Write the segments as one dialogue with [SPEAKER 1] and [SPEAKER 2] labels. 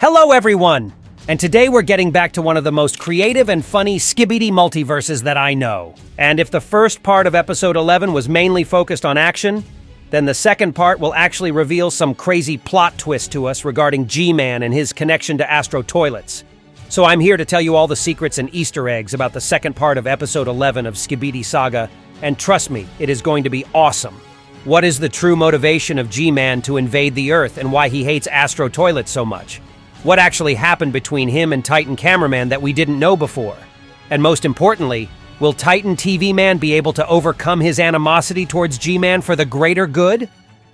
[SPEAKER 1] Hello everyone! And today we're getting back to one of the most creative and funny Skibidi multiverses that I know. And if the first part of episode 11 was mainly focused on action, then the second part will actually reveal some crazy plot twist to us regarding G-Man and his connection to Astro toilets. So I'm here to tell you all the secrets and Easter eggs about the second part of episode 11 of Skibidi Saga, and trust me, it is going to be awesome. What is the true motivation of G-Man to invade the Earth and why he hates Astro toilets so much? What actually happened between him and Titan Cameraman that we didn't know before? And most importantly, will Titan TVman be able to overcome his animosity towards G-Man for the greater good?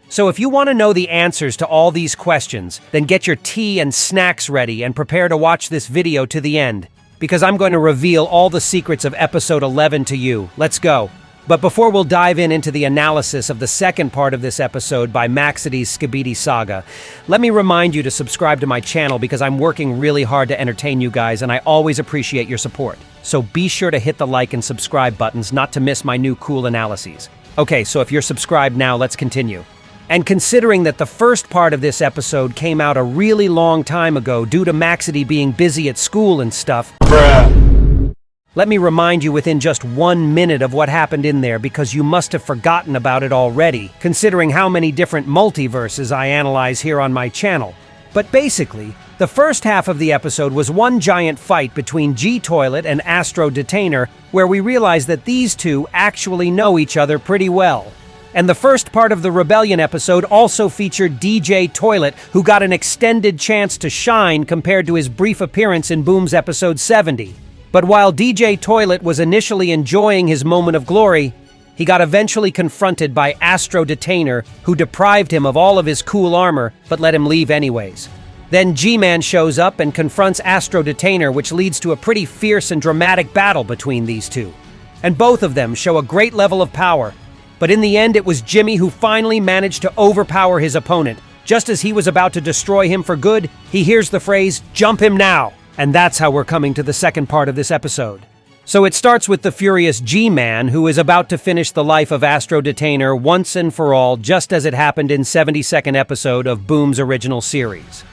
[SPEAKER 1] So if you want to know the answers to all these questions, then get your tea and snacks ready and prepare to watch this video to the end, because I'm going to reveal all the secrets of episode 11 to you. Let's go. But before we'll dive into the analysis of the second part of this episode by Maxedy's Skibidi Saga, let me remind you to subscribe to my channel because I'm working really hard to entertain you guys and I always appreciate your support. So be sure to hit the like and subscribe buttons not to miss my new cool analyses. Okay, so if you're subscribed now, let's continue. And considering that the first part of this episode came out a really long time ago due to Maxedy being busy at school and stuff, let me remind you within just 1 minute of what happened in there because you must have forgotten about it already, considering how many different multiverses I analyze here on my channel. But basically, the first half of the episode was one giant fight between G-Toilet and Astro Detainer, where we realized that these two actually know each other pretty well. And the first part of the Rebellion episode also featured DJ Toilet, who got an extended chance to shine compared to his brief appearance in Boom's episode 70. But while DJ Toilet was initially enjoying his moment of glory, he got eventually confronted by Astro Detainer, who deprived him of all of his cool armor, but let him leave anyways. Then G-Man shows up and confronts Astro Detainer, which leads to a pretty fierce and dramatic battle between these two. And both of them show a great level of power, but in the end it was Jimmy who finally managed to overpower his opponent. Just as he was about to destroy him for good, he hears the phrase, "Jump him now!" And that's how we're coming to the second part of this episode. So it starts with the furious G-Man, who is about to finish the life of Astro Detainer once and for all, just as it happened in 72nd episode of Boom's original series.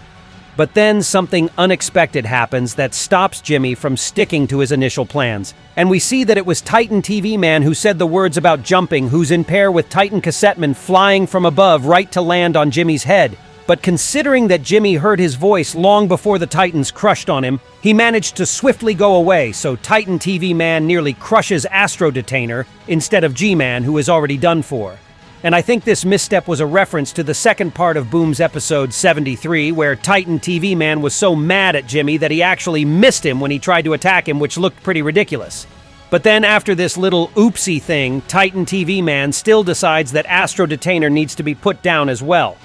[SPEAKER 1] But then something unexpected happens that stops Jimmy from sticking to his initial plans. And we see that it was Titan TVman who said the words about jumping, who's in pair with Titan Cassetteman flying from above right to land on Jimmy's head. But considering that Jimmy heard his voice long before the Titans crushed on him, he managed to swiftly go away, so Titan TV-Man nearly crushes Astro Detainer instead of G-Man, who is already done for. And I think this misstep was a reference to the second part of Boom's episode 73, where Titan TV-Man was so mad at Jimmy that he actually missed him when he tried to attack him, which looked pretty ridiculous. But then after this little oopsie thing, Titan TV-Man still decides that Astro Detainer needs to be put down as well.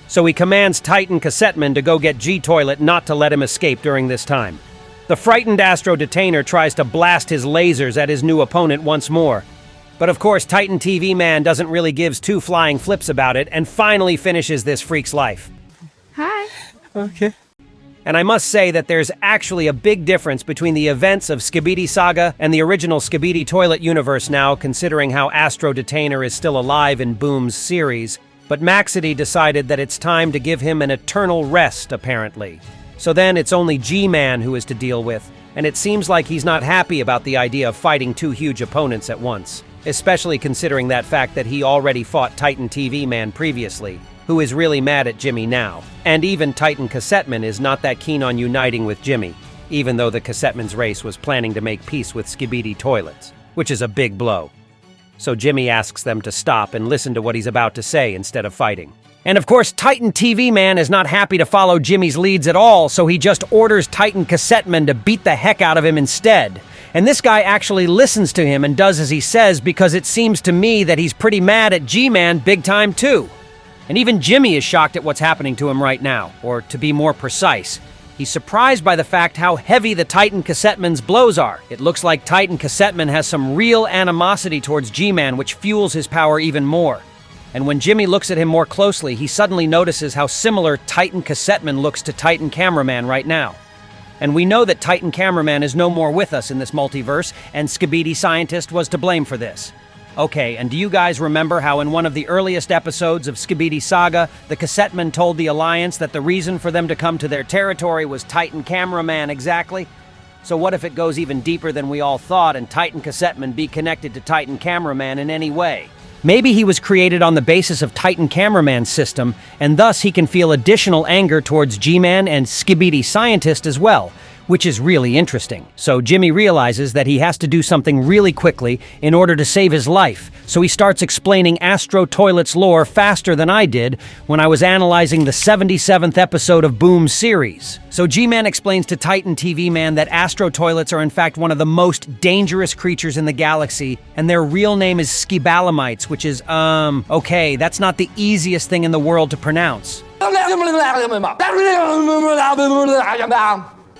[SPEAKER 1] So he commands Titan Cassetteman to go get G-Toilet not to let him escape during this time. The frightened Astro Detainer tries to blast his lasers at his new opponent once more. But of course, Titan TV-Man doesn't really give two flying flips about it and finally finishes this freak's life.
[SPEAKER 2] Hi.
[SPEAKER 3] Okay.
[SPEAKER 1] And I must say that there's actually a big difference between the events of Skibidi Saga and the original Skibidi Toilet universe now, considering how Astro Detainer is still alive in Boom's series. But Maxedy decided that it's time to give him an eternal rest, apparently. So then it's only G-Man who is to deal with, and it seems like he's not happy about the idea of fighting two huge opponents at once, especially considering that fact that he already fought Titan TV-Man previously, who is really mad at Jimmy now. And even Titan Cassetteman is not that keen on uniting with Jimmy, even though the Cassetteman's race was planning to make peace with Skibidi Toilets, which is a big blow. So Jimmy asks them to stop and listen to what he's about to say instead of fighting. And of course, Titan TV-Man is not happy to follow Jimmy's leads at all, so he just orders Titan Cassetteman to beat the heck out of him instead. And this guy actually listens to him and does as he says because it seems to me that he's pretty mad at G-Man big time too. And even Jimmy is shocked at what's happening to him right now, or to be more precise, he's surprised by the fact how heavy the Titan Cassetteman's blows are. It looks like Titan Cassetteman has some real animosity towards G-Man, which fuels his power even more. And when Jimmy looks at him more closely, he suddenly notices how similar Titan Cassetteman looks to Titan Cameraman right now. And we know that Titan Cameraman is no more with us in this multiverse, and Skibidi Scientist was to blame for this. Okay, and do you guys remember how in one of the earliest episodes of Skibidi Saga, the Cassetteman told the Alliance that the reason for them to come to their territory was Titan Cameraman exactly? So what if it goes even deeper than we all thought and Titan Cassetteman be connected to Titan Cameraman in any way? Maybe he was created on the basis of Titan Cameraman's system, and thus he can feel additional anger towards G-Man and Skibidi Scientist as well, which is really interesting. So Jimmy realizes that he has to do something really quickly in order to save his life, so he starts explaining Astro Toilet's lore faster than I did when I was analyzing the 77th episode of Boom's series. So G-Man explains to Titan TV Man that Astro Toilets are in fact one of the most dangerous creatures in the galaxy, and their real name is Skibalamites, which is, okay, that's not the easiest thing in the world to pronounce.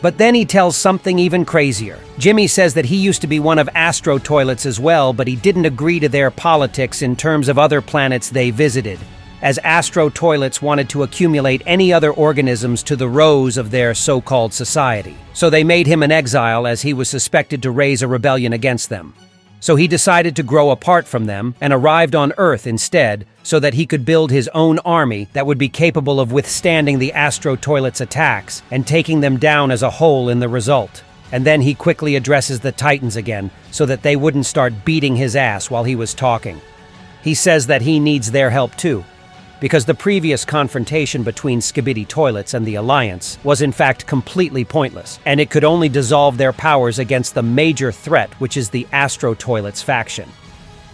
[SPEAKER 1] But then he tells something even crazier. Jimmy says that he used to be one of Astro Toilets as well, but he didn't agree to their politics in terms of other planets they visited, as Astro Toilets wanted to accumulate any other organisms to the rows of their so-called society. So they made him an exile as he was suspected to raise a rebellion against them. So he decided to grow apart from them and arrived on Earth instead so that he could build his own army that would be capable of withstanding the Astro Toilet's attacks and taking them down as a whole in the result. And then he quickly addresses the Titans again so that they wouldn't start beating his ass while he was talking. He says that he needs their help too, because the previous confrontation between Skibidi Toilets and the Alliance was in fact completely pointless, and it could only dissolve their powers against the major threat, which is the Astro Toilets faction.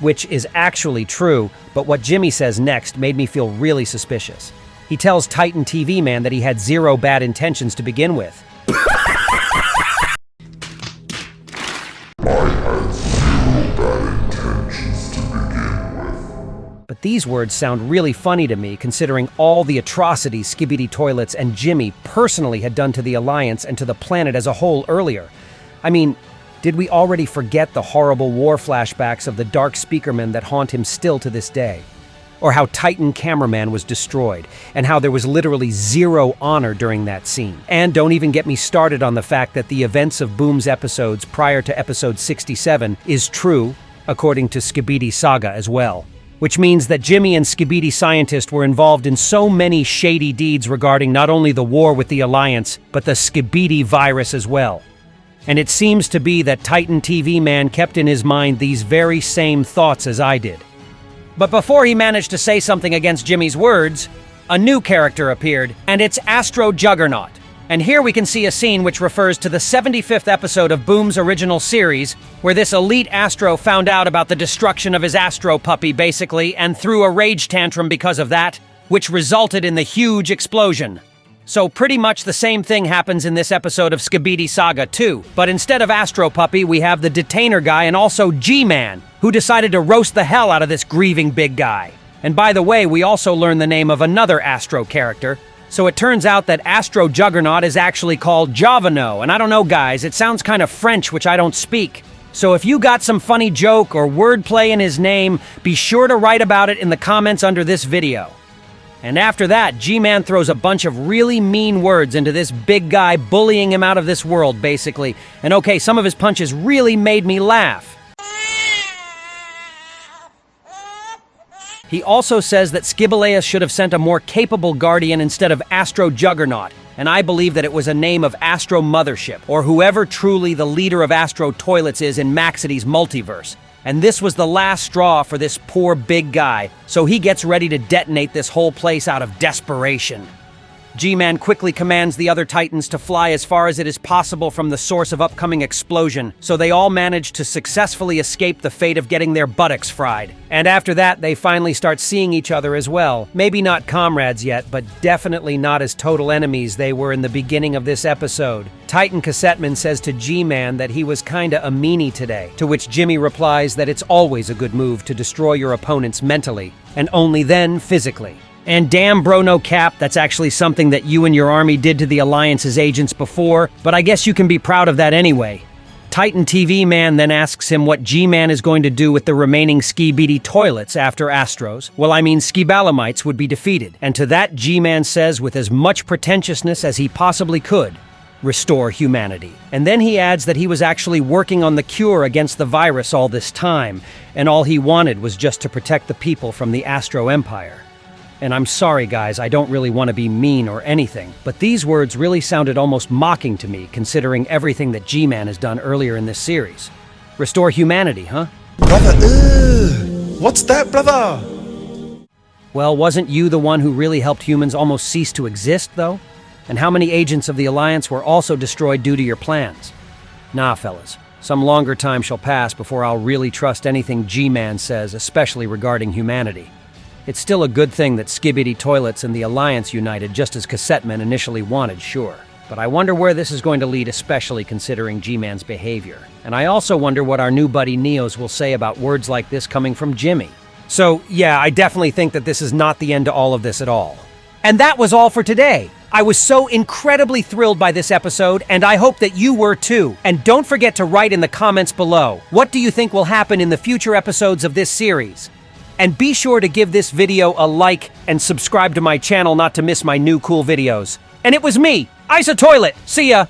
[SPEAKER 1] Which is actually true, but what Jimmy says next made me feel really suspicious. He tells Titan TV Man that he had zero bad intentions to begin with. But these words sound really funny to me considering all the atrocities Skibidi Toilets and Jimmy personally had done to the Alliance and to the planet as a whole earlier. I mean, did we already forget the horrible war flashbacks of the Dark Speakerman that haunt him still to this day? Or how Titan Cameraman was destroyed, and how there was literally zero honor during that scene. And don't even get me started on the fact that the events of Boom's episodes prior to episode 67 is true, according to Skibidi Saga as well. Which means that Jimmy and Skibidi Scientist were involved in so many shady deeds regarding not only the war with the Alliance, but the Skibidi virus as well. And it seems to be that Titan TV Man kept in his mind these very same thoughts as I did. But before he managed to say something against Jimmy's words, a new character appeared, and it's Astro Juggernaut. And here we can see a scene which refers to the 75th episode of Boom's original series, where this elite Astro found out about the destruction of his Astro puppy, basically, and threw a rage tantrum because of that, which resulted in the huge explosion. So pretty much the same thing happens in this episode of Skibidi Saga too, but instead of Astro Puppy, we have the Detainer guy and also G-Man, who decided to roast the hell out of this grieving big guy. And by the way, we also learn the name of another Astro character, so it turns out that Astro Juggernaut is actually called Javano, and I don't know guys, it sounds kind of French, which I don't speak. So if you got some funny joke or wordplay in his name, be sure to write about it in the comments under this video. And after that, G-Man throws a bunch of really mean words into this big guy, bullying him out of this world, basically. And okay, some of his punches really made me laugh. He also says that Skibidi should have sent a more capable guardian instead of Astro Juggernaut, and I believe that it was a name of Astro Mothership, or whoever truly the leader of Astro Toilets is in Maxedy's multiverse. And this was the last straw for this poor big guy, so he gets ready to detonate this whole place out of desperation. G-Man quickly commands the other Titans to fly as far as it is possible from the source of upcoming explosion, so they all manage to successfully escape the fate of getting their buttocks fried. And after that, they finally start seeing each other as well. Maybe not comrades yet, but definitely not as total enemies they were in the beginning of this episode. Titan Cassetteman says to G-Man that he was kinda a meanie today, to which Jimmy replies that it's always a good move to destroy your opponents mentally, and only then physically. And damn bro, no cap, that's actually something that you and your army did to the Alliance's agents before, but I guess you can be proud of that anyway. Titan TV Man then asks him what G-Man is going to do with the remaining Skibidi Toilets after Astros. Well, I mean Skibalamites would be defeated. And to that G-Man says with as much pretentiousness as he possibly could, restore humanity. And then he adds that he was actually working on the cure against the virus all this time, and all he wanted was just to protect the people from the Astro Empire. And I'm sorry, guys, I don't really want to be mean or anything, but these words really sounded almost mocking to me, considering everything that G-Man has done earlier in this series. Restore humanity, huh?
[SPEAKER 2] Brother, what's that, brother?
[SPEAKER 1] Well, wasn't you the one who really helped humans almost cease to exist, though? And how many agents of the Alliance were also destroyed due to your plans? Nah, fellas. Some longer time shall pass before I'll really trust anything G-Man says, especially regarding humanity. It's still a good thing that Skibidi Toilets and the Alliance united just as Cassetteman initially wanted, sure. But I wonder where this is going to lead, especially considering G-Man's behavior. And I also wonder what our new buddy Neos will say about words like this coming from Jimmy. So, yeah, I definitely think that this is not the end to all of this at all. And that was all for today. I was so incredibly thrilled by this episode, and I hope that you were too. And don't forget to write in the comments below, what do you think will happen in the future episodes of this series? And be sure to give this video a like and subscribe to my channel not to miss my new cool videos. And it was me, Isa Toilet. See ya!